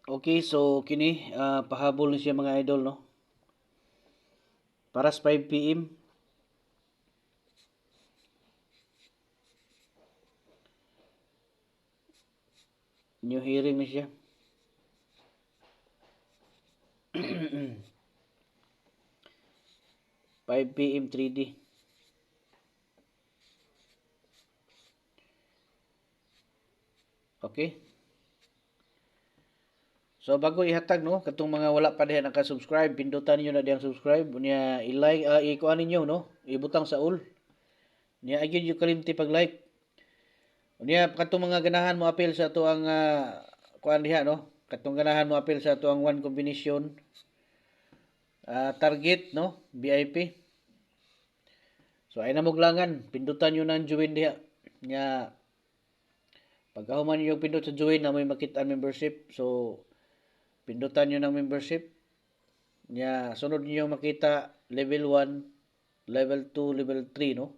Okay, so kini pahabol ni siya mga idol no. Para sa 5 PM new hearing ni siya. 5 PM 3D. Okay? So bago ihatag no, katong mga wala pa diha naka-subscribe, pindutan niyo na diyang subscribe, unya i-like i-kuan ninyo no, ibutang sa all. Unya ayun yung kalimti pag-like. Unya katong mga ganahan mo appeal sa ato ang kuan diha no, katong ganahan mo appeal sa ato ang one combination target no, VIP. So ay namuglangan, pindutan niyo nang join diha. Nya pagkahuman niyo pindot sa join na may makita membership. So pindutan niyo ng membership. Nya sunod niyo makita level 1, level 2, level 3 no.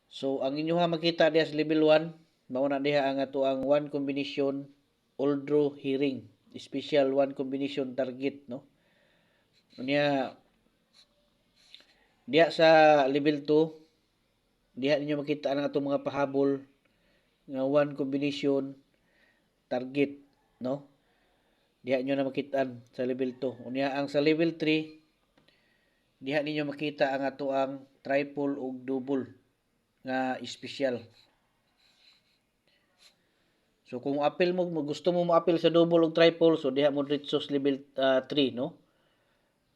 So ang inyo ha makita diha sa level 1, mao na diha ang ato ang one combination all draw hearing, special one combination target no. Unya diha sa level 2, diha ninyo makita ang atong mga pahabol nga one combination target no. Diha nyo na makitaan sa level 2. Unya ang sa level 3, diha ninyo makita ang ato ang triple ug double nga special. So kung appeal mo, gusto mo mo-appeal sa double ug triple, so diha mo diretso sa level 3 no.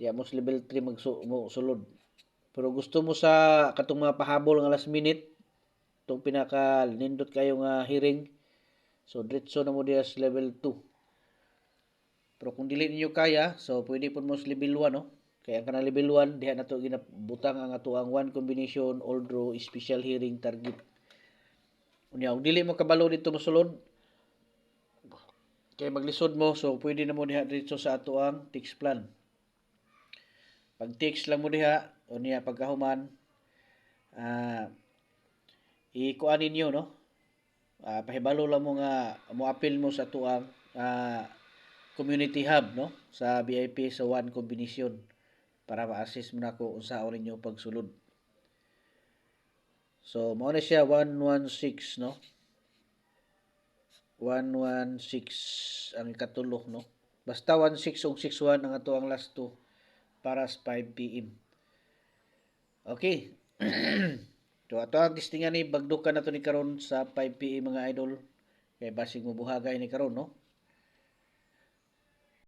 Diha mo sa level 3 sulod. Pero gusto mo sa katong mga pahabol nga last minute, itong pinaka nindot kayo nga hearing, so diretso na mo diha sa level 2. Pero kung dili ninyo kaya, so pwede po mo sa level 1 no. Kaya kanang level 1 diha nato ginabutang ang ato ang one combination all draw special hearing target. Unya ug dili mo kabalo dito mosulod, kay maglisod mo, so pwede na mo diha dito sa ato ang text plan. Pag text lang mo diha, unya pagkahuman, ikuan ninyo no. Pahibalo lang mo nga mo appeal mo sa ato ang community hub no sa VIP sa one combination para ma-assist mo nako unsaon ninyo pagsulod. So mao na siya 116 no. 116 ang ikatulo no. Basta 16 ug 61 ang ato ang last two para sa 5 PM. Okay. So ato ang testingan ni bagdukan nato ni karon sa 5 PM mga idol. Kay basig mo buhagay ni karon no.